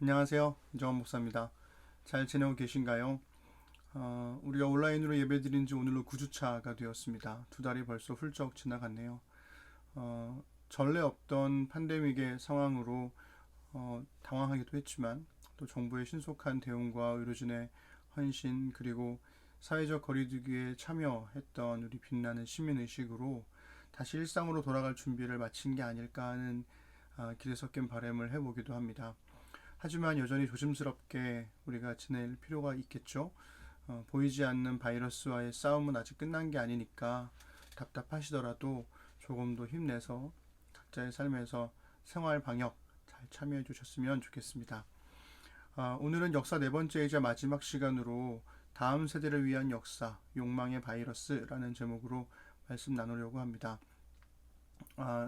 안녕하세요. 이정환 목사입니다. 잘 지내고 계신가요? 우리가 온라인으로 예배드린 지 오늘로 9주차가 되었습니다. 두 달이 벌써 훌쩍 지나갔네요. 전례 없던 팬데믹의 상황으로 당황하기도 했지만 또 정부의 신속한 대응과 의료진의 헌신 그리고 사회적 거리두기에 참여했던 우리 빛나는 시민의식으로 다시 일상으로 돌아갈 준비를 마친 게 아닐까 하는 길에 섞인 바람을 해보기도 합니다. 하지만 여전히 조심스럽게 우리가 지낼 필요가 있겠죠. 보이지 않는 바이러스와의 싸움은 아직 끝난 게 아니니까 답답하시더라도 조금 더 힘내서 각자의 삶에서 생활 방역 잘 참여해 주셨으면 좋겠습니다. 오늘은 역사 네 번째이자 마지막 시간으로 다음 세대를 위한 역사, 욕망의 바이러스라는 제목으로 말씀 나누려고 합니다.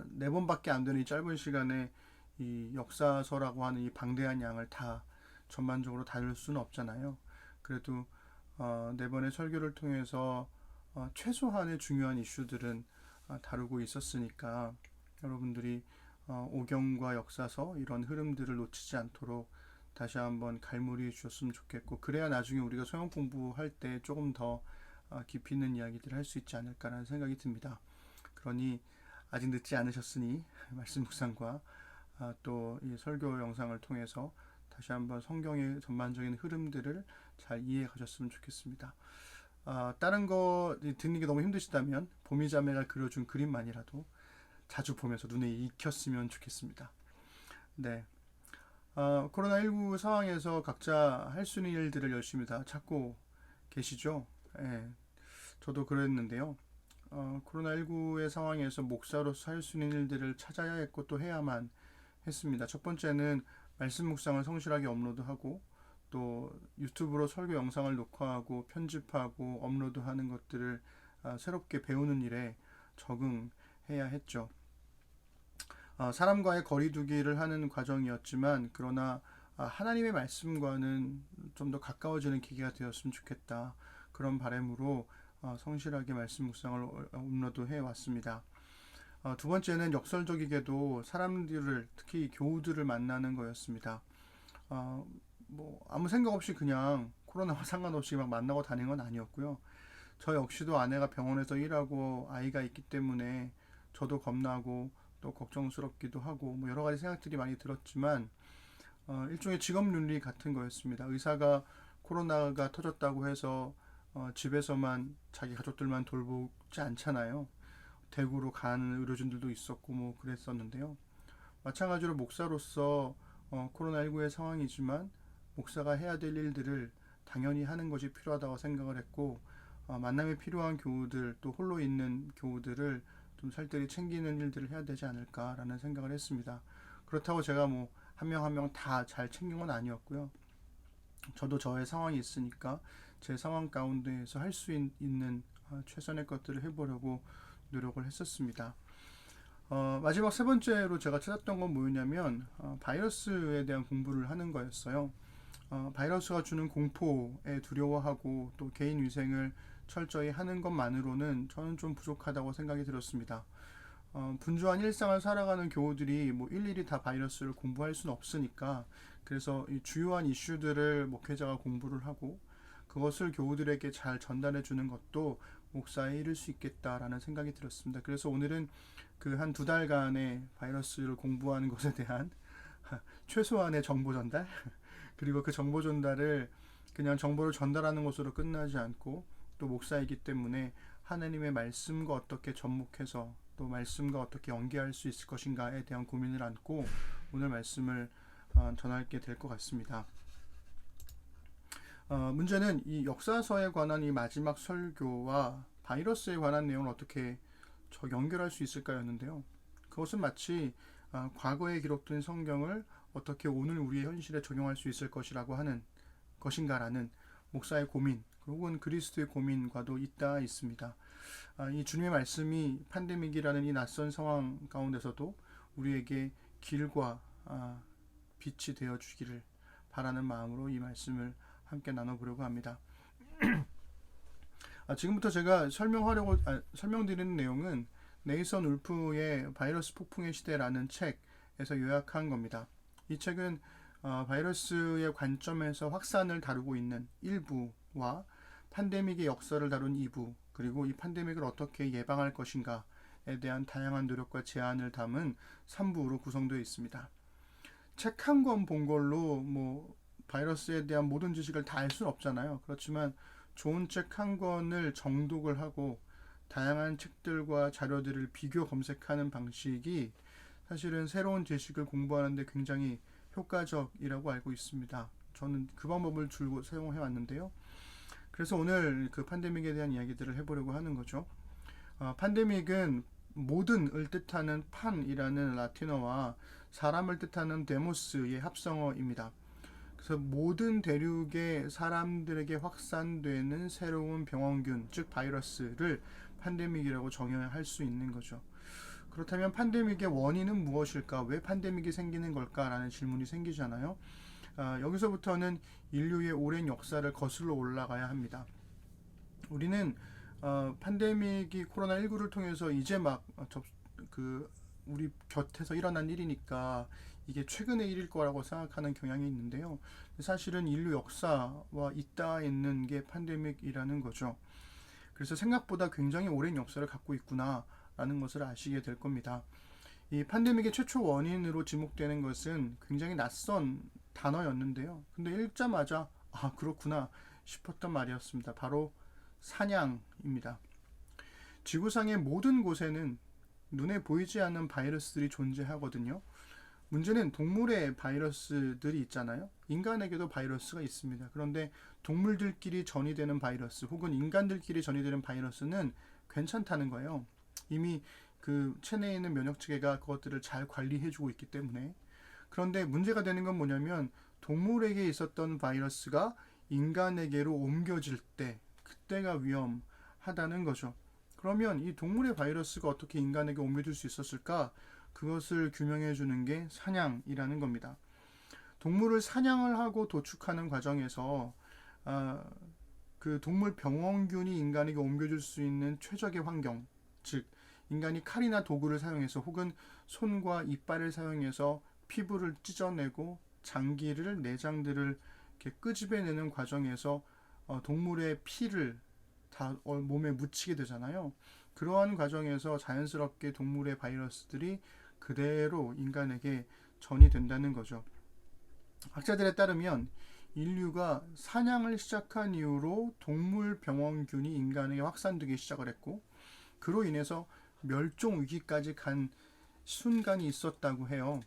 네 번밖에 안 되는 이 짧은 시간에 이 역사서라고 하는 이 방대한 양을 다 전반적으로 다룰 수는 없잖아요. 그래도 네 번의 설교를 통해서 최소한의 중요한 이슈들은 다루고 있었으니까 여러분들이 오경과 역사서 이런 흐름들을 놓치지 않도록 다시 한번 갈무리해 주셨으면 좋겠고, 그래야 나중에 우리가 소형 공부할 때 조금 더 깊이 있는 이야기들을 할 수 있지 않을까라는 생각이 듭니다. 그러니 아직 늦지 않으셨으니 말씀 묵상과 또 이 설교 영상을 통해서 다시 한번 성경의 전반적인 흐름들을 잘 이해해 가셨으면 좋겠습니다. 다른 거 듣는 게 너무 힘드시다면 보미자매가 그려준 그림만이라도 자주 보면서 눈에 익혔으면 좋겠습니다. 네. 코로나19 상황에서 각자 할 수 있는 일들을 열심히 다 찾고 계시죠? 예, 저도 그랬는데요. 코로나19의 상황에서 목사로서 할 수 있는 일들을 찾아야 했고 또 해야만 했습니다. 첫 번째는 말씀 묵상을 성실하게 업로드하고 또 유튜브로 설교 영상을 녹화하고 편집하고 업로드하는 것들을 새롭게 배우는 일에 적응해야 했죠. 사람과의 거리두기를 하는 과정이었지만 그러나 하나님의 말씀과는 좀 더 가까워지는 계기가 되었으면 좋겠다. 그런 바람으로 성실하게 말씀 묵상을 업로드해 왔습니다. 두 번째는 역설적이게도 사람들을 특히 교우들을 만나는 거였습니다. 뭐 아무 생각 없이 그냥 코로나와 상관없이 막 만나고 다니는 건 아니었고요. 저 역시도 아내가 병원에서 일하고 아이가 있기 때문에 저도 겁나고 또 걱정스럽기도 하고 뭐 여러 가지 생각들이 많이 들었지만 일종의 직업 윤리 같은 거였습니다. 의사가 코로나가 터졌다고 해서 집에서만 자기 가족들만 돌보지 않잖아요. 대구로 가는 의료진들도 있었고 뭐 그랬었는데요. 마찬가지로 목사로서 코로나19의 상황이지만 목사가 해야 될 일들을 당연히 하는 것이 필요하다고 생각을 했고 만남에 필요한 교우들 또 홀로 있는 교우들을 좀 살뜰히 챙기는 일들을 해야 되지 않을까라는 생각을 했습니다. 그렇다고 제가 뭐 한 명 한 명 다 잘 챙긴 건 아니었고요. 저도 저의 상황이 있으니까 제 상황 가운데에서 할 수 있는 최선의 것들을 해보려고 노력을 했었습니다. 마지막 세 번째로 제가 찾았던 건 뭐였냐면 바이러스에 대한 공부를 하는 거였어요. 바이러스가 주는 공포에 두려워하고 또 개인 위생을 철저히 하는 것만으로는 저는 좀 부족하다고 생각이 들었습니다. 분주한 일상을 살아가는 교우들이 뭐 일일이 다 바이러스를 공부할 수는 없으니까 그래서 이 주요한 이슈들을 목회자가 공부를 하고 그것을 교우들에게 잘 전달해 주는 것도 목사에 이를 수 있겠다라는 생각이 들었습니다. 그래서 오늘은 그 한 두 달간의 바이러스를 공부하는 것에 대한 최소한의 정보 전달 그리고 그 정보 전달을 그냥 정보를 전달하는 것으로 끝나지 않고 또 목사이기 때문에 하나님의 말씀과 어떻게 접목해서 또 말씀과 어떻게 연계할 수 있을 것인가에 대한 고민을 안고 오늘 말씀을 전하게 될 것 같습니다. 문제는 이 역사서에 관한 이 마지막 설교와 바이러스에 관한 내용을 어떻게 연결할 수 있을까였는데요. 그것은 마치 과거에 기록된 성경을 어떻게 오늘 우리의 현실에 적용할 수 있을 것이라고 하는 것인가라는 목사의 고민 혹은 그리스도의 고민과도 있다 있습니다. 이 주님의 말씀이 팬데믹이라는 이 낯선 상황 가운데서도 우리에게 길과 빛이 되어 주기를 바라는 마음으로 이 말씀을 함께 나눠보려고 합니다. 지금부터 제가 설명드리는 내용은 네이선 울프의 바이러스 폭풍의 시대라는 책에서 요약한 겁니다. 이 책은 바이러스의 관점에서 확산을 다루고 있는 1부와 팬데믹의 역사를 다룬 2부, 그리고 이 팬데믹을 어떻게 예방할 것인가에 대한 다양한 노력과 제안을 담은 3부로 구성되어 있습니다. 책 한 권 본 걸로 뭐 바이러스에 대한 모든 지식을 다 알 수는 없잖아요. 그렇지만 좋은 책 한 권을 정독을 하고 다양한 책들과 자료들을 비교 검색하는 방식이 사실은 새로운 지식을 공부하는데 굉장히 효과적이라고 알고 있습니다. 저는 그 방법을 줄곧 사용해 왔는데요. 그래서 오늘 그 팬데믹에 대한 이야기들을 해보려고 하는 거죠. 팬데믹은 모든을 뜻하는 판이라는 라틴어와 사람을 뜻하는 데모스의 합성어입니다. 그래서 모든 대륙의 사람들에게 확산되는 새로운 병원균, 즉 바이러스를 팬데믹이라고 정의할 수 있는 거죠. 그렇다면 팬데믹의 원인은 무엇일까? 왜 팬데믹이 생기는 걸까라는 질문이 생기잖아요. 여기서부터는 인류의 오랜 역사를 거슬러 올라가야 합니다. 우리는 팬데믹이 코로나19를 통해서 이제 막 우리 곁에서 일어난 일이니까 이게 최근의 일일 거라고 생각하는 경향이 있는데요. 사실은 인류 역사와 잇닿아 있는 게 팬데믹이라는 거죠. 그래서 생각보다 굉장히 오랜 역사를 갖고 있구나라는 것을 아시게 될 겁니다. 이 팬데믹의 최초 원인으로 지목되는 것은 굉장히 낯선 단어였는데요. 근데 읽자마자 그렇구나 싶었던 말이었습니다. 바로 사냥입니다. 지구상의 모든 곳에는 눈에 보이지 않는 바이러스들이 존재하거든요. 문제는 동물의 바이러스들이 있잖아요. 인간에게도 바이러스가 있습니다. 그런데 동물들끼리 전이되는 바이러스 혹은 인간들끼리 전이되는 바이러스는 괜찮다는 거예요. 이미 그 체내에 있는 면역체계가 그것들을 잘 관리해주고 있기 때문에. 그런데 문제가 되는 건 뭐냐면 동물에게 있었던 바이러스가 인간에게로 옮겨질 때 그때가 위험하다는 거죠. 그러면 이 동물의 바이러스가 어떻게 인간에게 옮겨질 수 있었을까? 그것을 규명해 주는 게 사냥이라는 겁니다. 동물을 사냥을 하고 도축하는 과정에서 그 동물 병원균이 인간에게 옮겨질 수 있는 최적의 환경, 즉 인간이 칼이나 도구를 사용해서 혹은 손과 이빨을 사용해서 피부를 찢어내고 장기를 내장들을 이렇게 끄집어내는 과정에서 동물의 피를 다 몸에 묻히게 되잖아요. 그러한 과정에서 자연스럽게 동물의 바이러스들이 그대로 인간에게 전이 된다는 거죠. 학자들에 따르면 인류가 사냥을 시작한 이후로 동물 병원균이 인간에게 확산되기 시작을 했고 그로 인해서 멸종 위기까지 간 순간이 있었다고 해요.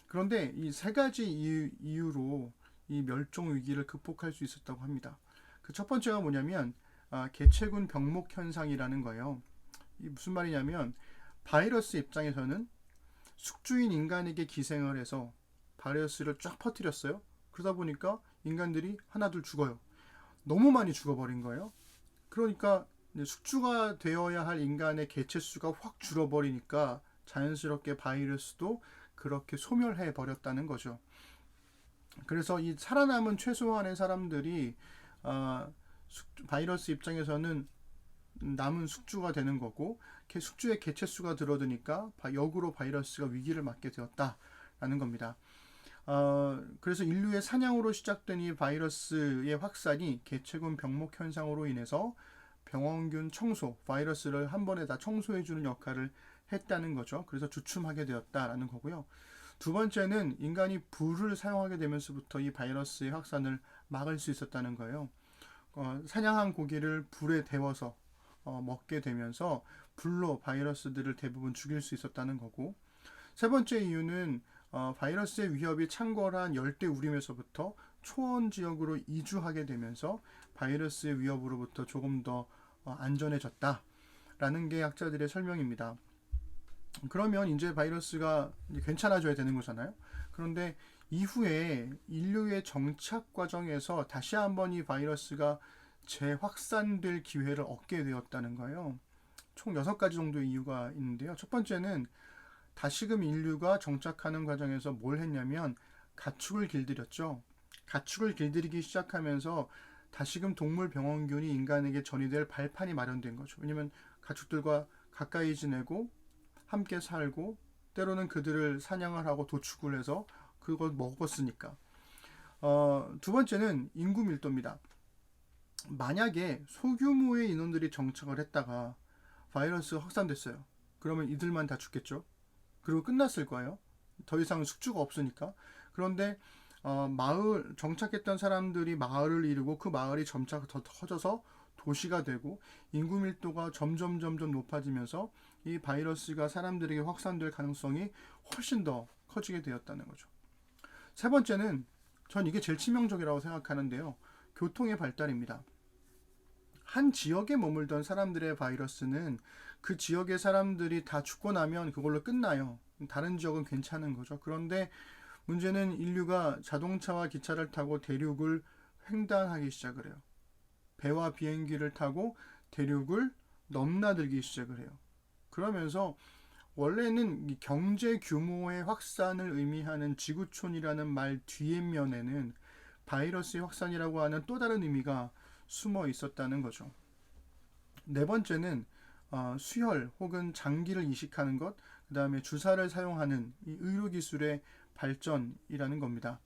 그런데 이 세 가지 이유로 이 멸종 위기를 극복할 수 있었다고 합니다. 그 첫 번째가 뭐냐면 개체군 병목 현상이라는 거예요. 이 무슨 말이냐면 바이러스 입장에서는 숙주인 인간에게 기생을 해서 바이러스를 쫙 퍼뜨렸어요. 그러다 보니까 인간들이 하나둘 죽어요. 너무 많이 죽어버린 거예요. 그러니까 숙주가 되어야 할 인간의 개체 수가 확 줄어버리니까 자연스럽게 바이러스도 그렇게 소멸해 버렸다는 거죠. 그래서 이 살아남은 최소한의 사람들이 바이러스 입장에서는 남은 숙주가 되는 거고 숙주의 개체 수가 줄어드니까 역으로 바이러스가 위기를 맞게 되었다라는 겁니다. 그래서 인류의 사냥으로 시작된 이 바이러스의 확산이 개체군 병목 현상으로 인해서 병원균 청소, 바이러스를 한 번에 다 청소해주는 역할을 했다는 거죠. 그래서 주춤하게 되었다라는 거고요. 두 번째는 인간이 불을 사용하게 되면서부터 이 바이러스의 확산을 막을 수 있었다는 거예요. 사냥한 고기를 불에 데워서 먹게 되면서 불로 바이러스들을 대부분 죽일 수 있었다는 거고, 세 번째 이유는 바이러스의 위협이 창궐한 열대 우림에서부터 초원 지역으로 이주하게 되면서 바이러스의 위협으로부터 조금 더 안전해졌다라는 게 학자들의 설명입니다. 그러면 이제 바이러스가 괜찮아져야 되는 거잖아요. 그런데 이후에 인류의 정착 과정에서 다시 한번 이 바이러스가 재확산될 기회를 얻게 되었다는 거예요. 총 6가지 정도의 이유가 있는데요. 첫 번째는 다시금 인류가 정착하는 과정에서 뭘 했냐면 가축을 길들였죠. 가축을 길들이기 시작하면서 다시금 동물 병원균이 인간에게 전이될 발판이 마련된 거죠. 왜냐면 가축들과 가까이 지내고 함께 살고 때로는 그들을 사냥을 하고 도축을 해서 그걸 먹었으니까. 두 번째는 인구 밀도입니다. 만약에 소규모의 인원들이 정착을 했다가 바이러스가 확산됐어요. 그러면 이들만 다 죽겠죠. 그리고 끝났을 거예요. 더 이상 숙주가 없으니까. 그런데 마을 정착했던 사람들이 마을을 이루고 그 마을이 점차 더 커져서 도시가 되고 인구 밀도가 점점 높아지면서 이 바이러스가 사람들에게 확산될 가능성이 훨씬 더 커지게 되었다는 거죠. 세 번째는 전 이게 제일 치명적이라고 생각하는데요. 교통의 발달입니다. 한 지역에 머물던 사람들의 바이러스는 그 지역의 사람들이 다 죽고 나면 그걸로 끝나요. 다른 지역은 괜찮은 거죠. 그런데 문제는 인류가 자동차와 기차를 타고 대륙을 횡단하기 시작을 해요. 배와 비행기를 타고 대륙을 넘나들기 시작을 해요. 그러면서 원래는 경제 규모의 확산을 의미하는 지구촌이라는 말 뒤에면에는 바이러스의 확산이라고 하는 또 다른 의미가 숨어 있었다는 거죠. 네 번째는 수혈 혹은 장기를 이식하는 것, 그 다음에 주사를 사용하는 이 의료기술의 발전이라는 겁니다.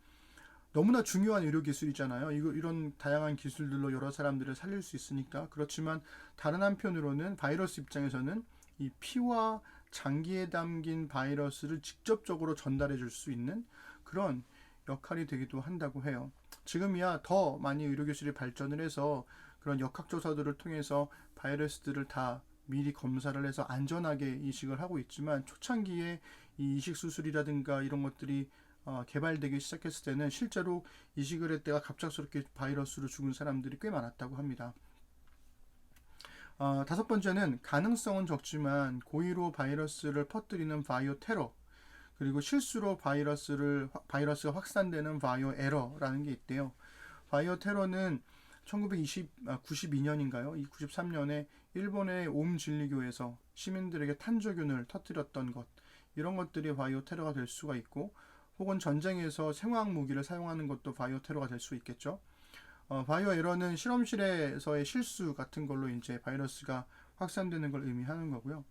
너무나 중요한 의료기술이잖아요. 이런 다양한 기술들로 여러 사람들을 살릴 수 있으니까. 그렇지만 다른 한편으로는 바이러스 입장에서는 이 피와 장기에 담긴 바이러스를 직접적으로 전달해 줄 수 있는 그런 역할이 되기도 한다고 해요. 지금이야 더 많이 의료기술이 발전을 해서 그런 역학조사들을 통해서 바이러스들을 다 미리 검사를 해서 안전하게 이식을 하고 있지만 초창기에 이 이식 수술이라든가 이런 것들이 개발되기 시작했을 때는 실제로 이식을 했다가 갑작스럽게 바이러스로 죽은 사람들이 꽤 많았다고 합니다. 다섯 번째는 가능성은 적지만 고의로 바이러스를 퍼뜨리는 바이오 테러, 그리고 실수로 바이러스가 확산되는 바이오 에러라는 게 있대요. 바이오 테러는 1992년인가요? 93년에 일본의 옴 진리교에서 시민들에게 탄저균을 터뜨렸던 것, 이런 것들이 바이오 테러가 될 수가 있고, 혹은 전쟁에서 생화학 무기를 사용하는 것도 바이오 테러가 될 수 있겠죠. 바이오 에러는 실험실에서의 실수 같은 걸로 이제 바이러스가 확산되는 걸 의미하는 거고요.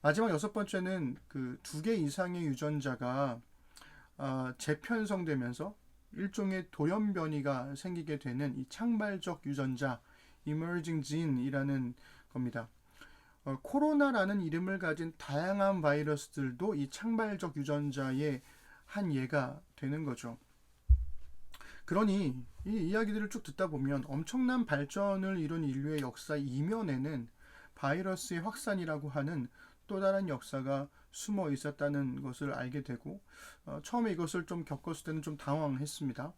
마지막 여섯 번째는 그 두 개 이상의 유전자가 재편성되면서 일종의 돌연변이가 생기게 되는 이 창발적 유전자, emerging gene이라는 겁니다. 코로나라는 이름을 가진 다양한 바이러스들도 이 창발적 유전자의 한 예가 되는 거죠. 그러니 이 이야기들을 쭉 듣다 보면 엄청난 발전을 이룬 인류의 역사 이면에는 바이러스의 확산이라고 하는 또 다른 역사가 숨어 있었다는 것을 알게 되고 처음에 이것을 좀 겪었을 때는 좀 당황했습니다.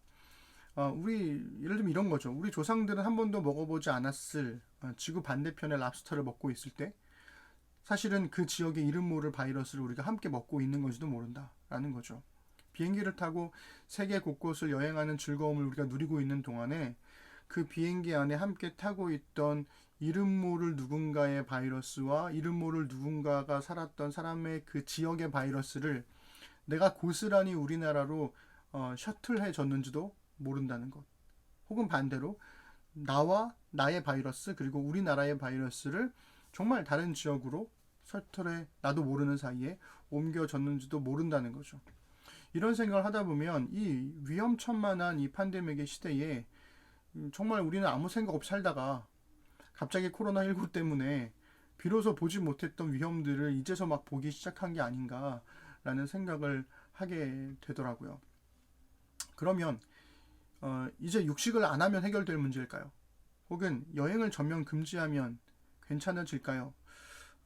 예를 들면 이런 거죠. 우리 조상들은 한 번도 먹어보지 않았을 지구 반대편의 랍스터를 먹고 있을 때 사실은 그 지역의 이름 모를 바이러스를 우리가 함께 먹고 있는 건지도 모른다라는 거죠. 비행기를 타고 세계 곳곳을 여행하는 즐거움을 우리가 누리고 있는 동안에 그 비행기 안에 함께 타고 있던 이름 모를 누군가의 바이러스와 이름 모를 누군가가 살았던 사람의 그 지역의 바이러스를 내가 고스란히 우리나라로 셔틀해 줬는지도 모른다는 것. 혹은 반대로 나와 나의 바이러스 그리고 우리나라의 바이러스를 정말 다른 지역으로 셔틀에 나도 모르는 사이에 옮겨졌는지도 모른다는 거죠. 이런 생각을 하다 보면 이 위험천만한 이 팬데믹의 시대에 정말 우리는 아무 생각 없이 살다가 갑자기 코로나19 때문에 비로소 보지 못했던 위험들을 이제서 막 보기 시작한 게 아닌가라는 생각을 하게 되더라고요. 그러면 이제 육식을 안 하면 해결될 문제일까요? 혹은 여행을 전면 금지하면 괜찮아질까요?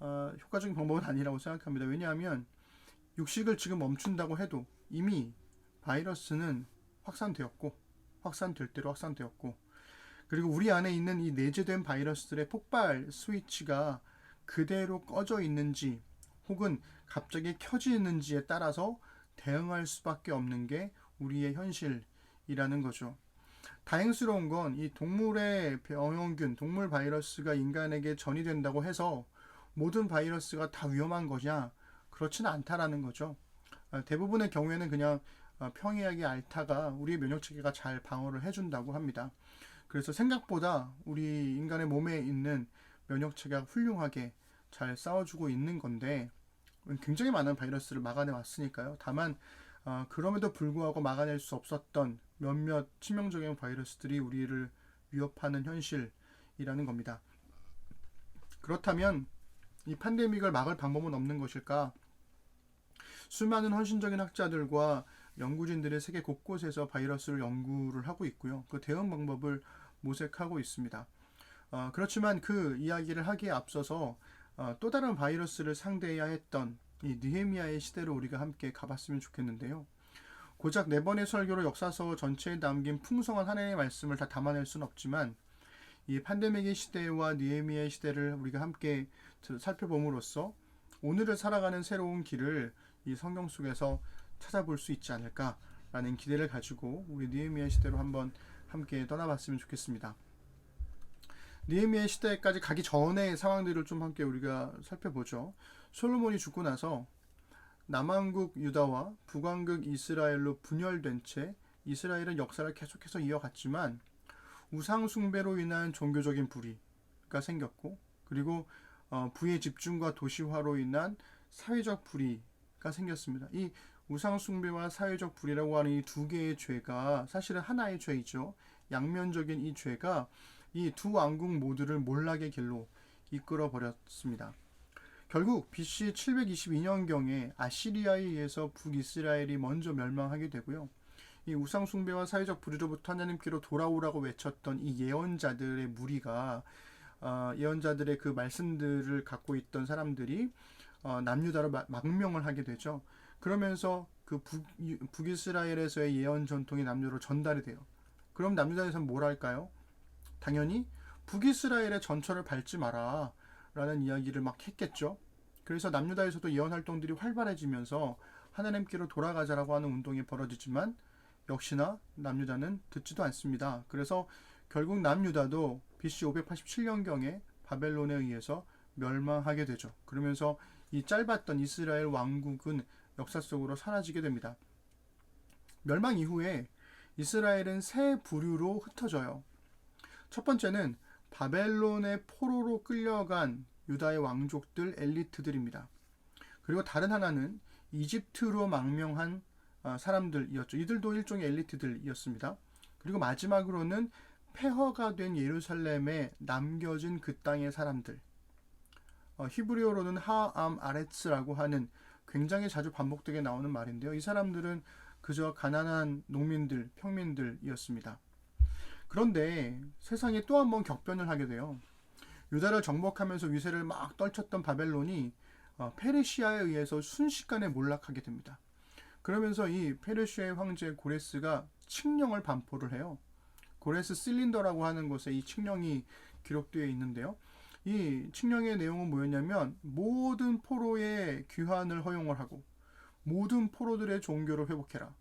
효과적인 방법은 아니라고 생각합니다. 왜냐하면 육식을 지금 멈춘다고 해도 이미 바이러스는 확산되었고 확산될 대로 확산되었고 그리고 우리 안에 있는 이 내재된 바이러스들의 폭발 스위치가 그대로 꺼져 있는지 혹은 갑자기 켜지는지에 따라서 대응할 수밖에 없는 게 우리의 현실이라는 거죠. 다행스러운 건 이 동물의 병원균, 동물 바이러스가 인간에게 전이된다고 해서 모든 바이러스가 다 위험한 거냐? 그렇지는 않다라는 거죠. 대부분의 경우에는 그냥 평이하게 앓다가 우리의 면역체계가 잘 방어를 해준다고 합니다. 그래서 생각보다 우리 인간의 몸에 있는 면역체계가 훌륭하게 잘 싸워주고 있는 건데 굉장히 많은 바이러스를 막아내 왔으니까요. 다만 그럼에도 불구하고 막아낼 수 없었던 몇몇 치명적인 바이러스들이 우리를 위협하는 현실이라는 겁니다. 그렇다면 이 팬데믹을 막을 방법은 없는 것일까? 수많은 헌신적인 학자들과 연구진들이 세계 곳곳에서 바이러스를 연구를 하고 있고요. 그 대응 방법을 모색하고 있습니다. 그렇지만 그 이야기를 하기에 앞서서 또 다른 바이러스를 상대해야 했던 이 느헤미야의 시대로 우리가 함께 가봤으면 좋겠는데요. 고작 4번의 설교로 역사서 전체에 담긴 풍성한 하나님의 말씀을 다 담아낼 수는 없지만 이 팬데믹의 시대와 느헤미야의 시대를 우리가 함께 살펴봄으로써 오늘을 살아가는 새로운 길을 이 성경 속에서 찾아볼 수 있지 않을까라는 기대를 가지고 우리 느헤미야 시대로 한번 함께 떠나봤으면 좋겠습니다. 느헤미야 시대까지 가기 전의 상황들을 좀 함께 우리가 살펴보죠. 솔로몬이 죽고 나서 남왕국 유다와 북왕국 이스라엘로 분열된 채 이스라엘은 역사를 계속해서 이어갔지만 우상 숭배로 인한 종교적인 불의가 생겼고, 그리고 부의 집중과 도시화로 인한 사회적 불의가 생겼습니다. 이 우상 숭배와 사회적 불의라고 하는 이 두 개의 죄가 사실은 하나의 죄이죠. 양면적인 이 죄가 이 두 왕국 모두를 몰락의 길로 이끌어 버렸습니다. 결국 BC 722년경에 아시리아에 의해서 북이스라엘이 먼저 멸망하게 되고요. 이 우상 숭배와 사회적 불의로부터 하나님께로 돌아오라고 외쳤던 이 예언자들의 무리가 예언자들의 그 말씀들을 갖고 있던 사람들이 남유다로 망명을 하게 되죠. 그러면서 그 북이스라엘에서의 예언 전통이 남유로 전달이 돼요. 그럼 남유다에서는 뭘 할까요? 당연히 북이스라엘의 전철을 밟지 마라 라는 이야기를 막 했겠죠. 그래서 남유다에서도 예언 활동들이 활발해지면서 하나님께로 돌아가자라고 하는 운동이 벌어지지만 역시나 남유다는 듣지도 않습니다. 그래서 결국 남유다도 BC 587년경에 바벨론에 의해서 멸망하게 되죠. 그러면서 이 짧았던 이스라엘 왕국은 역사 속으로 사라지게 됩니다. 멸망 이후에 이스라엘은 세 부류로 흩어져요. 첫 번째는 바벨론의 포로로 끌려간 유다의 왕족들 엘리트들입니다. 그리고 다른 하나는 이집트로 망명한 사람들이었죠. 이들도 일종의 엘리트들이었습니다. 그리고 마지막으로는 폐허가 된 예루살렘에 남겨진 그 땅의 사람들. 히브리어로는 하암 아레츠라고 하는 굉장히 자주 반복되게 나오는 말인데요. 이 사람들은 그저 가난한 농민들, 평민들이었습니다. 그런데 세상이 또 한 번 격변을 하게 돼요. 유다를 정복하면서 위세를 막 떨쳤던 바벨론이 페르시아에 의해서 순식간에 몰락하게 됩니다. 그러면서 이 페르시아의 황제 고레스가 칙령을 반포를 해요. 고레스 실린더라고 하는 곳에 이 칙령이 기록되어 있는데요. 이 칙령의 내용은 뭐였냐면 모든 포로의 귀환을 허용을 하고 모든 포로들의 종교를 회복해라.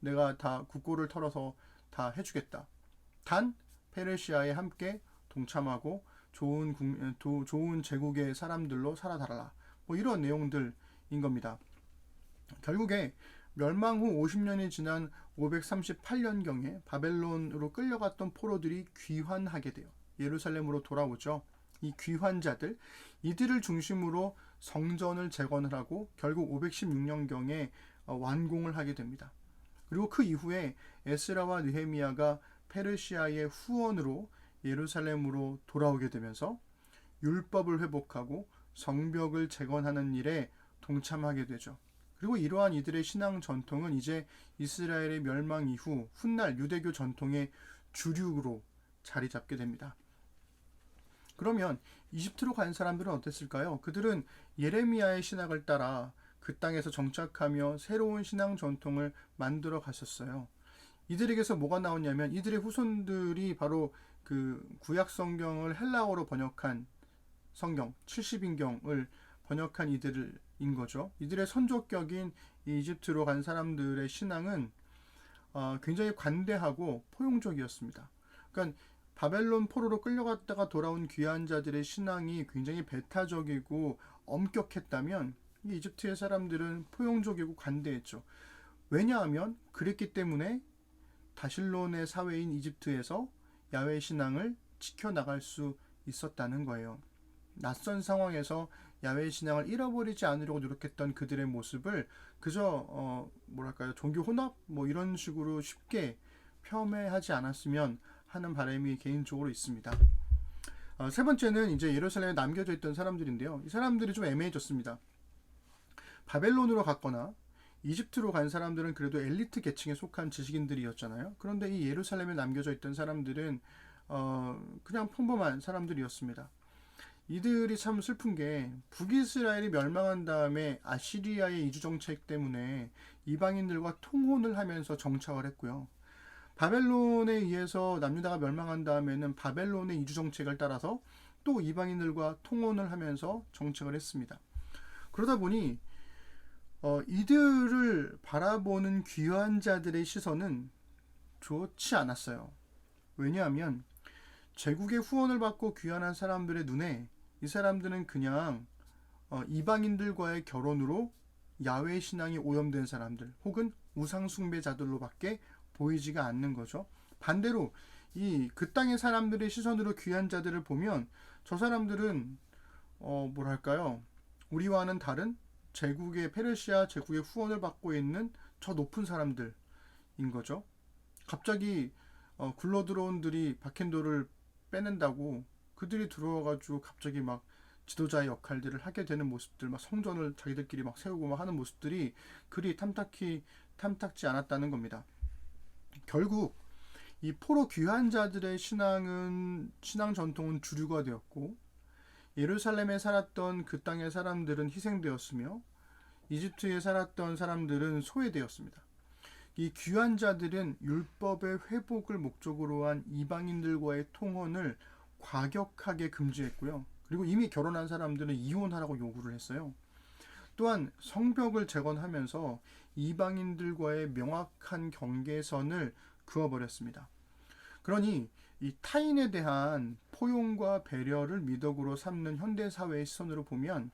내가 다 국고를 털어서 다 해주겠다. 단 페르시아에 함께 동참하고 좋은 제국의 사람들로 살아달라. 뭐 이런 내용들인 겁니다. 결국에 멸망 후 50년이 지난 538년경에 바벨론으로 끌려갔던 포로들이 귀환하게 돼요. 예루살렘으로 돌아오죠. 이 귀환자들, 이들을 중심으로 성전을 재건을 하고 결국 516년경에 완공을 하게 됩니다. 그리고 그 이후에 에스라와 느헤미야가 페르시아의 후원으로 예루살렘으로 돌아오게 되면서 율법을 회복하고 성벽을 재건하는 일에 동참하게 되죠. 그리고 이러한 이들의 신앙 전통은 이제 이스라엘의 멸망 이후 훗날 유대교 전통의 주류로 자리 잡게 됩니다. 그러면 이집트로 간 사람들은 어땠을까요? 그들은 예레미야의 신학을 따라 그 땅에서 정착하며 새로운 신앙 전통을 만들어 가셨어요. 이들에게서 뭐가 나오냐면 이들의 후손들이 바로 그 구약 성경을 헬라어로 번역한 성경 70인경을 번역한 이들인 거죠. 이들의 선조격인 이집트로 간 사람들의 신앙은 굉장히 관대하고 포용적이었습니다. 그러니까 바벨론 포로로 끌려갔다가 돌아온 귀한 자들의 신앙이 굉장히 배타적이고 엄격했다면 이 이집트의 사람들은 포용적이고 관대했죠. 왜냐하면 그랬기 때문에 다실론의 사회인 이집트에서 야훼 신앙을 지켜나갈 수 있었다는 거예요. 낯선 상황에서 야훼 신앙을 잃어버리지 않으려고 노력했던 그들의 모습을 그저 종교 혼합 뭐 이런 식으로 쉽게 폄훼하지 않았으면 하는 바람이 개인적으로 있습니다. 세 번째는 이제 예루살렘에 남겨져 있던 사람들인데요. 이 사람들이 좀 애매해졌습니다. 바벨론으로 갔거나 이집트로 간 사람들은 그래도 엘리트 계층에 속한 지식인들이었잖아요. 그런데 이 예루살렘에 남겨져 있던 사람들은 그냥 평범한 사람들이었습니다. 이들이 참 슬픈 게 북이스라엘이 멸망한 다음에 아시리아의 이주 정책 때문에 이방인들과 통혼을 하면서 정착을 했고요. 바벨론에 의해서 남유다가 멸망한 다음에는 바벨론의 이주 정책을 따라서 또 이방인들과 통혼을 하면서 정착을 했습니다. 그러다 보니 이들을 바라보는 귀환 자들의 시선은 좋지 않았어요. 왜냐하면 제국의 후원을 받고 귀환한 사람들의 눈에 이 사람들은 그냥 이방인들과의 결혼으로 야훼 신앙이 오염된 사람들 혹은 우상 숭배자들로밖에 보이지가 않는 거죠. 반대로 그 땅의 사람들의 시선으로 귀한 자들을 보면 저 사람들은 우리와는 다른 제국의 페르시아 제국의 후원을 받고 있는 저 높은 사람들인 거죠. 갑자기 굴러들어온들이 박힌돌을 빼낸다고 그들이 들어와가지고 갑자기 막 지도자의 역할들을 하게 되는 모습들, 막 성전을 자기들끼리 막 세우고 막 하는 모습들이 그리 탐탁지 않았다는 겁니다. 결국 이 포로 귀한 자들의 신앙 전통은 주류가 되었고 예루살렘에 살았던 그 땅의 사람들은 희생되었으며 이집트에 살았던 사람들은 소외되었습니다. 이 귀한 자들은 율법의 회복을 목적으로 한 이방인들과의 통혼을 과격하게 금지했고요. 그리고 이미 결혼한 사람들은 이혼하라고 요구를 했어요. 또한 성벽을 재건하면서 이방인들과의 명확한 경계선을 그어버렸습니다. 그러니 이 타인에 대한 포용과 배려를 미덕으로 삼는 현대사회의 시선으로 보면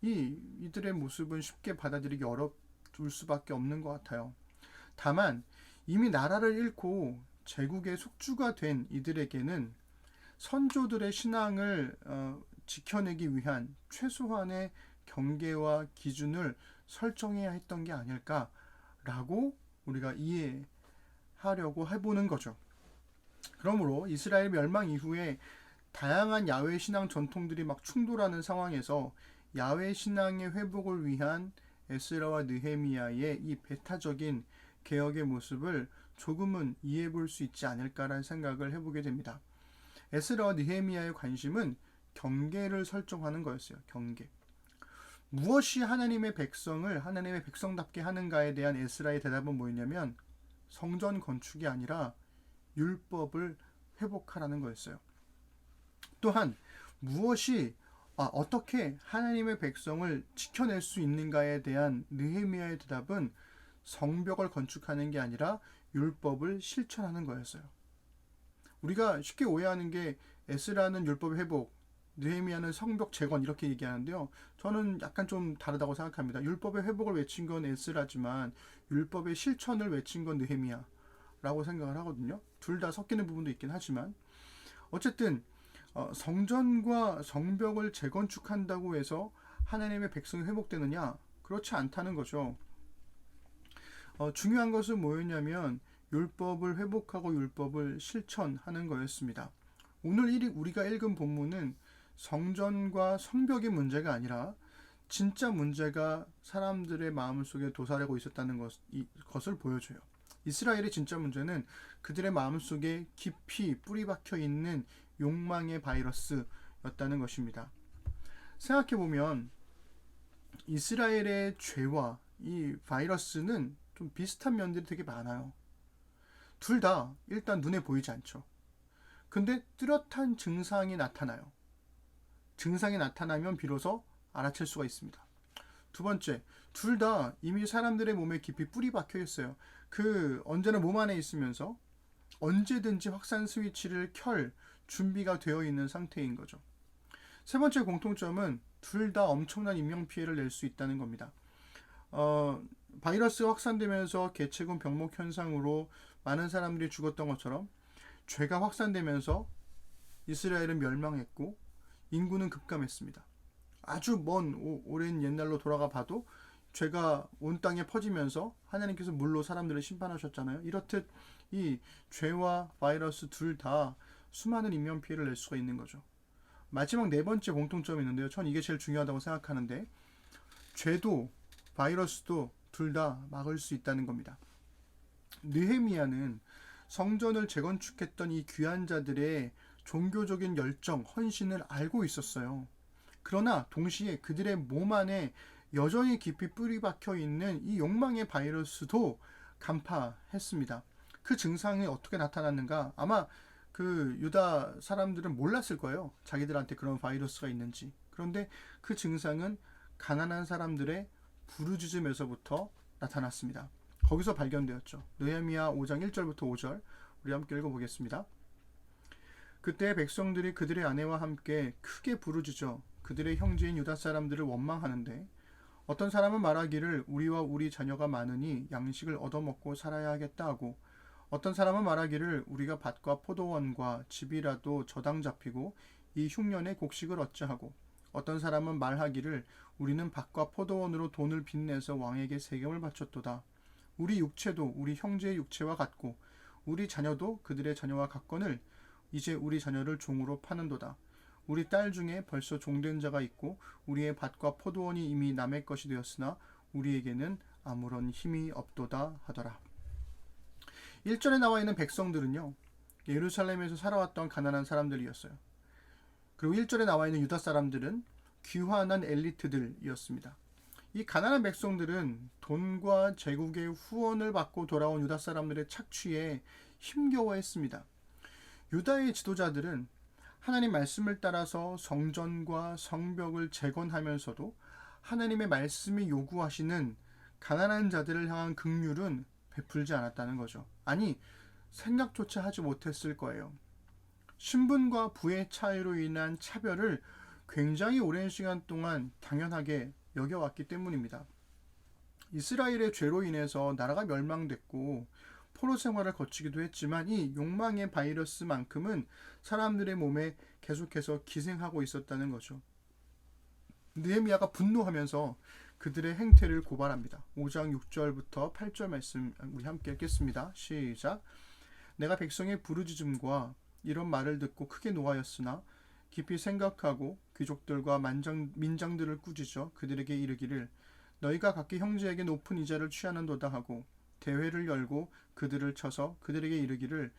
이들의 모습은 쉽게 받아들이기 어려울 수밖에 없는 것 같아요. 다만 이미 나라를 잃고 제국의 숙주가 된 이들에게는 선조들의 신앙을 지켜내기 위한 최소한의 경계와 기준을 설정해야 했던 게 아닐까라고 우리가 이해하려고 해보는 거죠. 그러므로 이스라엘 멸망 이후에 다양한 야훼 신앙 전통들이 막 충돌하는 상황에서 야훼 신앙의 회복을 위한 에스라와 느헤미야의 이 배타적인 개혁의 모습을 조금은 이해해 볼 수 있지 않을까라는 생각을 해보게 됩니다. 에스라와 느헤미야의 관심은 경계를 설정하는 거였어요. 경계. 무엇이 하나님의 백성을 하나님의 백성답게 하는가에 대한 에스라의 대답은 뭐였냐면 성전 건축이 아니라 율법을 회복하라는 거였어요. 또한 무엇이 어떻게 하나님의 백성을 지켜낼 수 있는가에 대한 느헤미야의 대답은 성벽을 건축하는 게 아니라 율법을 실천하는 거였어요. 우리가 쉽게 오해하는 게 에스라는 율법 회복, 느헤미야는 성벽 재건 이렇게 얘기하는데요. 저는 약간 좀 다르다고 생각합니다. 율법의 회복을 외친 건 에스라지만 율법의 실천을 외친 건 느헤미야라고 생각을 하거든요. 둘 다 섞이는 부분도 있긴 하지만 어쨌든 성전과 성벽을 재건축한다고 해서 하나님의 백성이 회복되느냐? 그렇지 않다는 거죠. 중요한 것은 뭐였냐면 율법을 회복하고 율법을 실천하는 거였습니다. 오늘 우리가 읽은 본문은 성전과 성벽의 문제가 아니라 진짜 문제가 사람들의 마음속에 도사리고 있었다는 것을 보여줘요. 이스라엘의 진짜 문제는 그들의 마음속에 깊이 뿌리 박혀 있는 욕망의 바이러스였다는 것입니다. 생각해보면 이스라엘의 죄와 이 바이러스는 좀 비슷한 면들이 되게 많아요. 둘 다 일단 눈에 보이지 않죠. 근데 뚜렷한 증상이 나타나요. 증상이 나타나면 비로소 알아챌 수가 있습니다. 두 번째, 둘 다 이미 사람들의 몸에 깊이 뿌리 박혀 있어요. 언제나 몸 안에 있으면서 언제든지 확산 스위치를 켤 준비가 되어 있는 상태인 거죠. 세 번째 공통점은 둘 다 엄청난 인명피해를 낼 수 있다는 겁니다. 바이러스가 확산되면서 개체군 병목 현상으로 많은 사람들이 죽었던 것처럼 죄가 확산되면서 이스라엘은 멸망했고 인구는 급감했습니다. 아주 먼 오랜 옛날로 돌아가 봐도 죄가 온 땅에 퍼지면서 하나님께서 물로 사람들을 심판하셨잖아요. 이렇듯 이 죄와 바이러스 둘 다 수많은 인명 피해를 낼 수가 있는 거죠. 마지막 네 번째 공통점이 있는데요. 전 이게 제일 중요하다고 생각하는데, 죄도 바이러스도 둘 다 막을 수 있다는 겁니다. 느헤미야는 성전을 재건축했던 이 귀한 자들의 종교적인 열정, 헌신을 알고 있었어요. 그러나 동시에 그들의 몸 안에 여전히 깊이 뿌리 박혀 있는 이 욕망의 바이러스도 간파했습니다. 그 증상이 어떻게 나타났는가? 아마 그 유다 사람들은 몰랐을 거예요. 자기들한테 그런 바이러스가 있는지. 그런데 그 증상은 가난한 사람들의 부르짖음에서부터 나타났습니다. 거기서 발견되었죠. 느헤미야 5장 1절부터 5절 우리 함께 읽어보겠습니다. 그때 백성들이 그들의 아내와 함께 크게 부르짖어 그들의 형제인 유다 사람들을 원망하는데, 어떤 사람은 말하기를 우리와 우리 자녀가 많으니 양식을 얻어먹고 살아야 하겠다 하고, 어떤 사람은 말하기를 우리가 밭과 포도원과 집이라도 저당 잡히고 이 흉년에 곡식을 얻자 하고, 어떤 사람은 말하기를 우리는 밭과 포도원으로 돈을 빚내서 왕에게 세금을 바쳤도다. 우리 육체도 우리 형제의 육체와 같고 우리 자녀도 그들의 자녀와 같거늘 이제 우리 자녀를 종으로 파는도다. 우리 딸 중에 벌써 종된 자가 있고 우리의 밭과 포도원이 이미 남의 것이 되었으나 우리에게는 아무런 힘이 없도다 하더라. 1절에 나와 있는 백성들은요, 예루살렘에서 살아왔던 가난한 사람들이었어요. 그리고 1절에 나와 있는 유다 사람들은 귀환한 엘리트들이었습니다. 이 가난한 백성들은 돈과 제국의 후원을 받고 돌아온 유다 사람들의 착취에 힘겨워했습니다. 유다의 지도자들은 하나님 말씀을 따라서 성전과 성벽을 재건하면서도 하나님의 말씀이 요구하시는 가난한 자들을 향한 긍휼은 베풀지 않았다는 거죠. 아니, 생각조차 하지 못했을 거예요. 신분과 부의 차이로 인한 차별을 굉장히 오랜 시간 동안 당연하게 여겨왔기 때문입니다. 이스라엘의 죄로 인해서 나라가 멸망됐고 포로 생활을 거치기도 했지만 이 욕망의 바이러스만큼은 사람들의 몸에 계속해서 기생하고 있었다는 거죠. 느헤미야가 분노하면서 그들의 행태를 고발합니다. 5장 6절부터 8절 말씀 우리 함께 읽겠습니다. 시작. 내가 백성의 부르짖음과 이런 말을 듣고 크게 노하였으나 깊이 생각하고 귀족들과 민장들을 꾸짖어 그들에게 이르기를 너희가 각기 형제에게 높은 이자를 취하는도다 하고, 대회를 열고 그들을 쳐서 그들에게 이르기를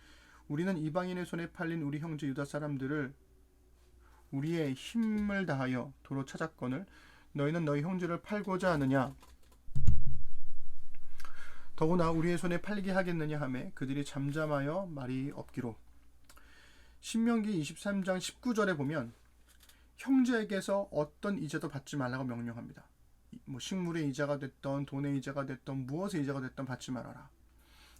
우리는 이방인의 손에 팔린 우리 형제 유다 사람들을 우리의 힘을 다하여 도로 찾았거늘 너희는 너희 형제를 팔고자 하느냐, 더구나 우리의 손에 팔리게 하겠느냐 하매 그들이 잠잠하여 말이 없기로. 신명기 23장 19절에 보면 형제에게서 어떤 이자도 받지 말라고 명령합니다. 식물의 이자가 됐던 돈의 이자가 됐던 무엇의 이자가 됐던 받지 말아라.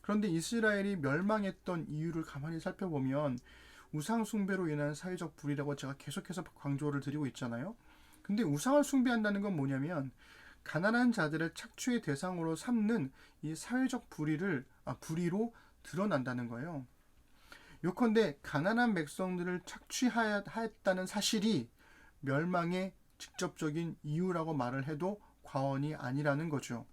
그런데 이스라엘이 멸망했던 이유를 가만히 살펴보면 우상 숭배로 인한 사회적 불이라고 제가 계속해서 강조를 드리고 있잖아요. 근데 우상을 숭배한다는 건 뭐냐면 가난한 자들을 착취의 대상으로 삼는 이 사회적 불의로 드러난다는 거예요. 요컨대 가난한 백성들을 착취하였다는 사실이 멸망의 직접적인 이유라고 말을 해도 과언이 아니라는 거죠.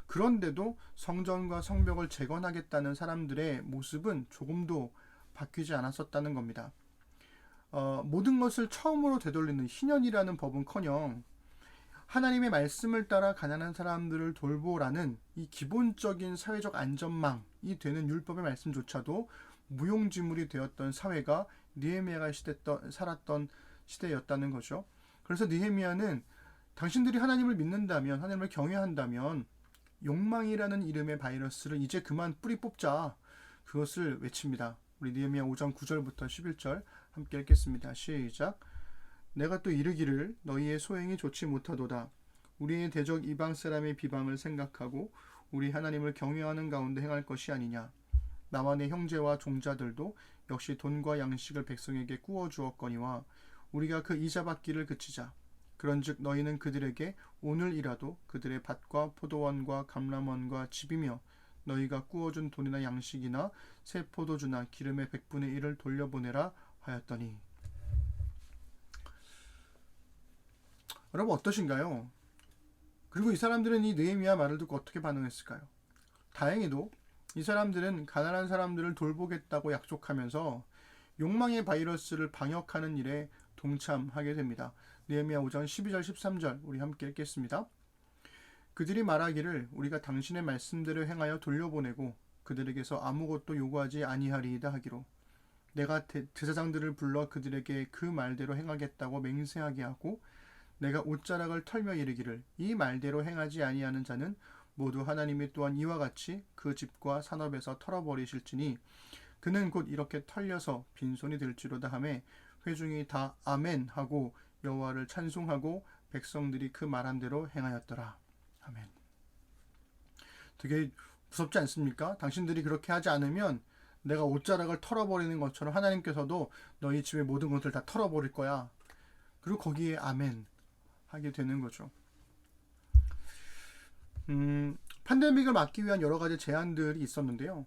그런데도 성전과 성벽을 재건하겠다는 사람들의 모습은 조금도 바뀌지 않았었다는 겁니다. 모든 것을 처음으로 되돌리는 희년이라는 법은커녕 하나님의 말씀을 따라 가난한 사람들을 돌보라는 이 기본적인 사회적 안전망이 되는 율법의 말씀조차도 무용지물이 되었던 사회가 느헤미야가 살았던 시대였다는 거죠. 그래서 느헤미야는 당신들이 하나님을 믿는다면, 하나님을 경외한다면 욕망이라는 이름의 바이러스를 이제 그만 뿌리 뽑자, 그것을 외칩니다. 우리 느헤미야 5장 9절부터 11절 함께 읽겠습니다. 시작. 내가 또 이르기를 너희의 소행이 좋지 못하도다. 우리의 대적 이방 사람의 비방을 생각하고 우리 하나님을 경외하는 가운데 행할 것이 아니냐. 나와 내 형제와 종자들도 역시 돈과 양식을 백성에게 꾸어 주었거니와 우리가 그 이자 받기를 그치자. 그런즉 너희는 그들에게 오늘이라도 그들의 밭과 포도원과 감람원과 집이며 너희가 꾸어준 돈이나 양식이나 새 포도주나 기름의 100분의 1을 돌려보내라 하였더니. 여러분 어떠신가요? 그리고 이 사람들은 이 느헤미야 말을 듣고 어떻게 반응했을까요? 다행히도 이 사람들은 가난한 사람들을 돌보겠다고 약속하면서 욕망의 바이러스를 방역하는 일에 동참하게 됩니다. 느헤미야 5장 12절 13절 우리 함께 읽겠습니다. 그들이 말하기를 우리가 당신의 말씀대로 행하여 돌려보내고 그들에게서 아무것도 요구하지 아니하리이다 하기로 내가 제사장들을 불러 그들에게 그 말대로 행하겠다고 맹세하게 하고 내가 옷자락을 털며 이르기를 이 말대로 행하지 아니하는 자는 모두 하나님이 또한 이와 같이 그 집과 산업에서 털어버리실지니 그는 곧 이렇게 털려서 빈손이 될지로다 하매 회중이 다 아멘 하고 여호와를 찬송하고 백성들이 그 말한 대로 행하였더라. 아멘. 되게 무섭지 않습니까? 당신들이 그렇게 하지 않으면 내가 옷자락을 털어버리는 것처럼 하나님께서도 너희 집의 모든 것을 다 털어버릴 거야. 그리고 거기에 아멘 하게 되는 거죠. 팬데믹을 막기 위한 여러 가지 제안들이 있었는데요.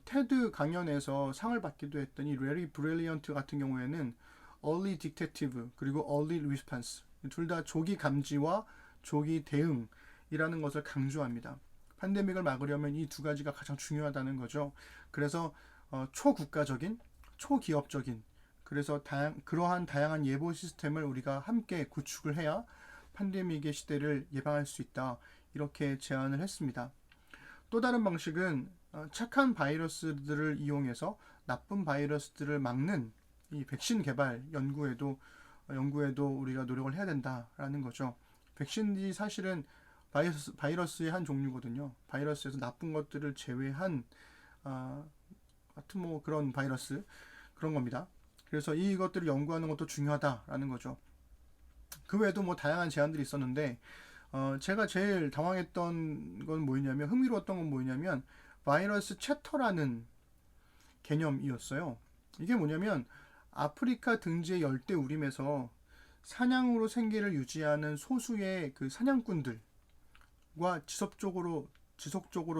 테드 강연에서 상을 받기도 했던 이 레리 브릴리언트 같은 경우에는 early dictative 그리고 early response 둘 다 조기 감지와 조기 대응이라는 것을 강조합니다. 팬데믹을 막으려면 이 두 가지가 가장 중요하다는 거죠. 그래서 초국가적인, 초기업적인 그래서 그러한 다양한 예보 시스템을 우리가 함께 구축을 해야 팬데믹의 시대를 예방할 수 있다. 이렇게 제안을 했습니다. 또 다른 방식은 착한 바이러스들을 이용해서 나쁜 바이러스들을 막는 이 백신 개발 연구에도 우리가 노력을 해야 된다라는 거죠. 백신이 사실은 바이러스의 한 종류거든요. 바이러스에서 나쁜 것들을 제외한 하여튼 뭐 그런 바이러스 그런 겁니다. 그래서 이것들을 연구하는 것도 중요하다라는 거죠. 그 외에도 뭐 다양한 제안들이 있었는데 제가 제일 당황했던 건 뭐였냐면 흥미로웠던 건 뭐였냐면 바이러스 채터라는 개념이었어요. 이게 뭐냐면 아프리카 등지의 열대 우림에서 사냥으로 생계를 유지하는 소수의 그 사냥꾼들과 지속적으로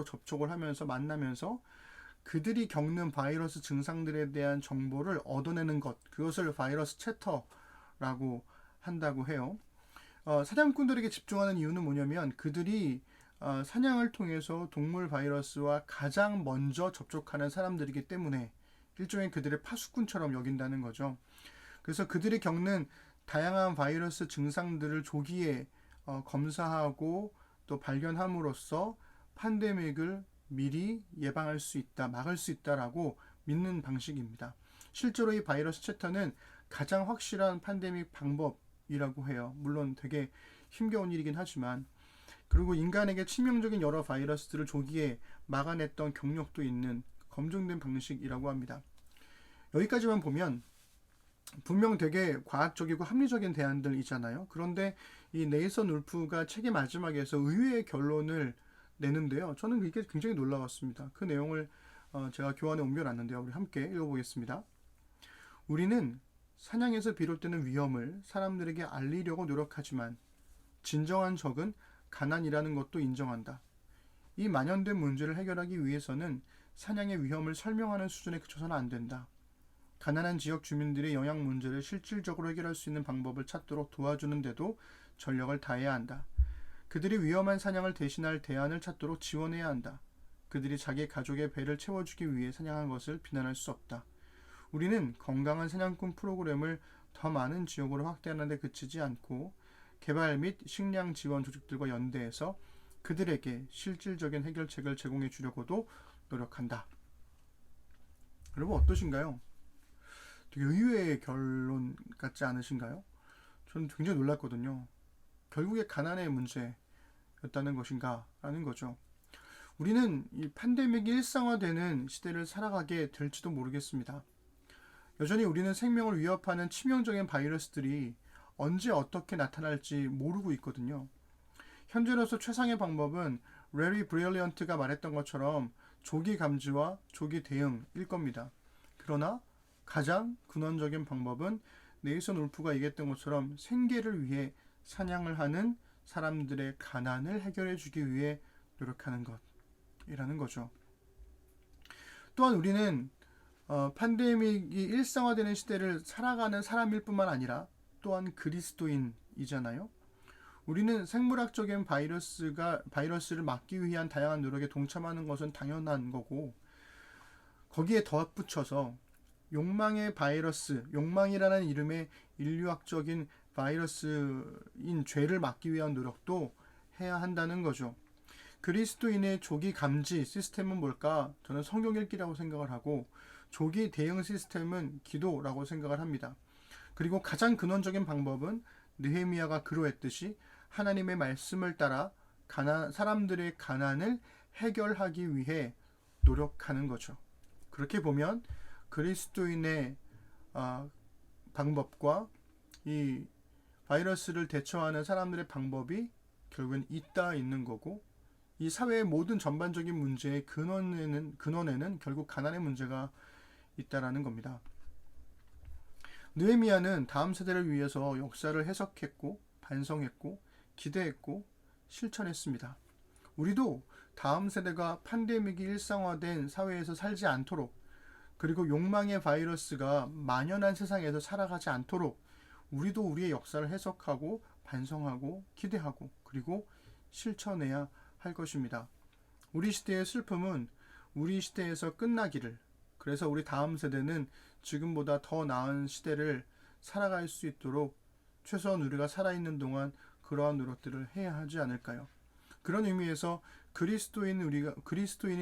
접촉을 하면서 만나면서 그들이 겪는 바이러스 증상들에 대한 정보를 얻어내는 것, 그것을 바이러스 채터라고 한다고 해요. 사냥꾼들에게 집중하는 이유는 뭐냐면 그들이 사냥을 통해서 동물 바이러스와 가장 먼저 접촉하는 사람들이기 때문에 일종의 그들의 파수꾼처럼 여긴다는 거죠. 그래서 그들이 겪는 다양한 바이러스 증상들을 조기에 검사하고 또 발견함으로써 팬데믹을 미리 예방할 수 있다, 막을 수 있다라고 믿는 방식입니다. 실제로 이 바이러스 채터는 가장 확실한 팬데믹 방법이라고 해요. 물론 되게 힘겨운 일이긴 하지만 그리고 인간에게 치명적인 여러 바이러스들을 조기에 막아냈던 경력도 있는 검증된 방식이라고 합니다. 여기까지만 보면 분명 되게 과학적이고 합리적인 대안들이잖아요. 그런데 이 네이선 울프가 책의 마지막에서 의외의 결론을 내는데요. 저는 이게 굉장히 놀라웠습니다. 그 내용을 제가 교환에 옮겨놨는데요. 우리 함께 읽어보겠습니다. 우리는 사냥에서 비롯되는 위험을 사람들에게 알리려고 노력하지만 진정한 적은 가난이라는 것도 인정한다. 이 만연된 문제를 해결하기 위해서는 사냥의 위험을 설명하는 수준에 그쳐서는 안 된다. 가난한 지역 주민들의 영양 문제를 실질적으로 해결할 수 있는 방법을 찾도록 도와주는데도 전력을 다해야 한다. 그들이 위험한 사냥을 대신할 대안을 찾도록 지원해야 한다. 그들이 자기 가족의 배를 채워주기 위해 사냥한 것을 비난할 수 없다. 우리는 건강한 사냥꾼 프로그램을 더 많은 지역으로 확대하는 데 그치지 않고 개발 및 식량 지원 조직들과 연대해서 그들에게 실질적인 해결책을 제공해 주려고도 노력한다. 여러분 어떠신가요? 되게 의외의 결론 같지 않으신가요? 저는 굉장히 놀랐거든요. 결국에 가난의 문제였다는 것인가 라는 거죠. 우리는 이 팬데믹이 일상화되는 시대를 살아가게 될지도 모르겠습니다. 여전히 우리는 생명을 위협하는 치명적인 바이러스들이 언제 어떻게 나타날지 모르고 있거든요. 현재로서 최상의 방법은 레리 브릴리언트가 말했던 것처럼 조기 감지와 조기 대응일 겁니다. 그러나 가장 근원적인 방법은 네이선 울프가 얘기했던 것처럼 생계를 위해 사냥을 하는 사람들의 가난을 해결해 주기 위해 노력하는 것이라는 거죠. 또한 우리는 팬데믹이 일상화되는 시대를 살아가는 사람일 뿐만 아니라 또한 그리스도인인 바이러스이잖아요. 우리는 생물학적인 바이러스를 막기 위한 다양한 노력에 동참하는 것은 당연한 거고, 거기에 덧붙여서 욕망의 바이러스, 욕망이라는 이름의 인류학적인 바이러스인 죄를 막기 위한 노력도 해야 한다는 거죠. 그리스도인의 조기 감지 시스템은 뭘까? 저는 성경 읽기라고 생각을 하고, 조기 대응 시스템은 기도라고 생각을 합니다. 그리고 가장 근원적인 방법은 느헤미야가 그러했듯이 하나님의 말씀을 따라 사람들의 가난을 해결하기 위해 노력하는 거죠. 그렇게 보면 그리스도인의 방법과 이 바이러스를 대처하는 사람들의 방법이 결국은 있는 거고, 이 사회의 모든 전반적인 문제의 근원에는 결국 가난의 문제가 있다라는 겁니다. 느헤미야는 다음 세대를 위해서 역사를 해석했고, 반성했고, 기대했고, 실천했습니다. 우리도 다음 세대가 팬데믹이 일상화된 사회에서 살지 않도록, 그리고 욕망의 바이러스가 만연한 세상에서 살아가지 않도록 우리도 우리의 역사를 해석하고, 반성하고, 기대하고, 그리고 실천해야 할 것입니다. 우리 시대의 슬픔은 우리 시대에서 끝나기를, 그래서 우리 다음 세대는 지금보다 더 나은 시대를 살아갈 수 있도록 최소한 우리가 살아있는 동안 그러한 노력들을 해야 하지 않을까요? 그런 의미에서 그리스도인인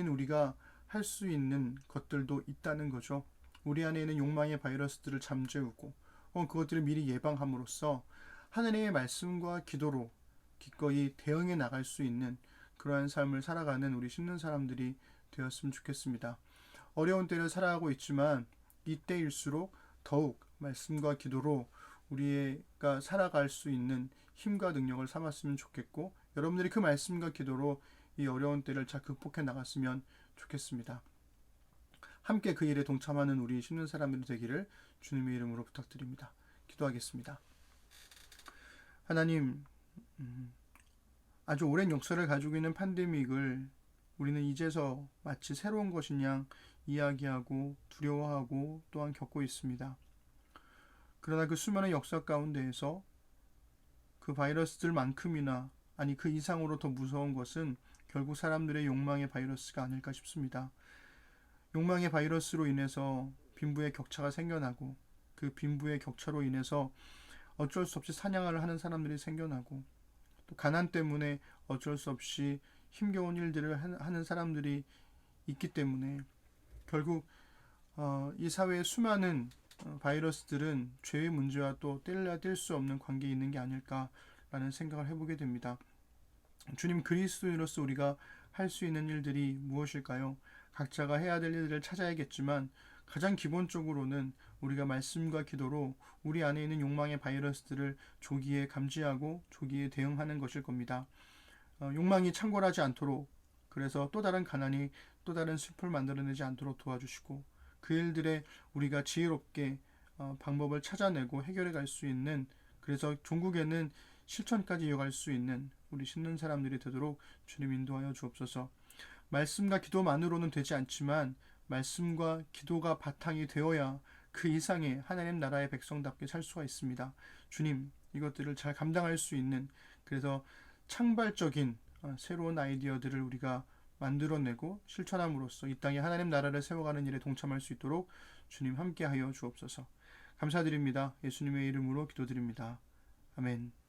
우리가 할 수 있는 것들도 있다는 거죠. 우리 안에 있는 욕망의 바이러스들을 잠재우고 그것들을 미리 예방함으로써 하나님의 말씀과 기도로 기꺼이 대응해 나갈 수 있는 그러한 삶을 살아가는 우리 신는 사람들이 되었으면 좋겠습니다. 어려운 때를 살아가고 있지만 이때일수록 더욱 말씀과 기도로 우리가 살아갈 수 있는 힘과 능력을 삼았으면 좋겠고, 여러분들이 그 말씀과 기도로 이 어려운 때를 잘 극복해 나갔으면 좋겠습니다. 함께 그 일에 동참하는 우리 신는 사람들이 되기를 주님의 이름으로 부탁드립니다. 기도하겠습니다. 하나님, 아주 오랜 역사를 가지고 있는 팬데믹을 우리는 이제서 마치 새로운 것인 양 이야기하고 두려워하고 또한 겪고 있습니다. 그러나 그 수많은 역사 가운데에서 그 바이러스들만큼이나 아니 그 이상으로 더 무서운 것은 결국 사람들의 욕망의 바이러스가 아닐까 싶습니다. 욕망의 바이러스로 인해서 빈부의 격차가 생겨나고, 그 빈부의 격차로 인해서 어쩔 수 없이 사냥을 하는 사람들이 생겨나고, 또 가난 때문에 어쩔 수 없이 힘겨운 일들을 하는 사람들이 있기 때문에 결국 이 사회의 수많은 바이러스들은 죄의 문제와 또 뗄래야 뗄 수 없는 관계에 있는 게 아닐까라는 생각을 해보게 됩니다. 주님, 그리스도인으로서 우리가 할 수 있는 일들이 무엇일까요? 각자가 해야 될 일들을 찾아야겠지만 가장 기본적으로는 우리가 말씀과 기도로 우리 안에 있는 욕망의 바이러스들을 조기에 감지하고 조기에 대응하는 것일 겁니다. 욕망이 창궐하지 않도록, 그래서 또 다른 가난이 또 다른 슬픔을 만들어내지 않도록 도와주시고, 그 일들에 우리가 지혜롭게 방법을 찾아내고 해결해 갈 수 있는, 그래서 종국에는 실천까지 이어갈 수 있는 우리 신는 사람들이 되도록 주님 인도하여 주옵소서. 말씀과 기도만으로는 되지 않지만 말씀과 기도가 바탕이 되어야 그 이상의 하나님 나라의 백성답게 살 수가 있습니다. 주님, 이것들을 잘 감당할 수 있는, 그래서 창발적인 새로운 아이디어들을 우리가 만들어내고 실천함으로써 이 땅에 하나님 나라를 세워가는 일에 동참할 수 있도록 주님 함께하여 주옵소서. 감사드립니다. 예수님의 이름으로 기도드립니다. 아멘.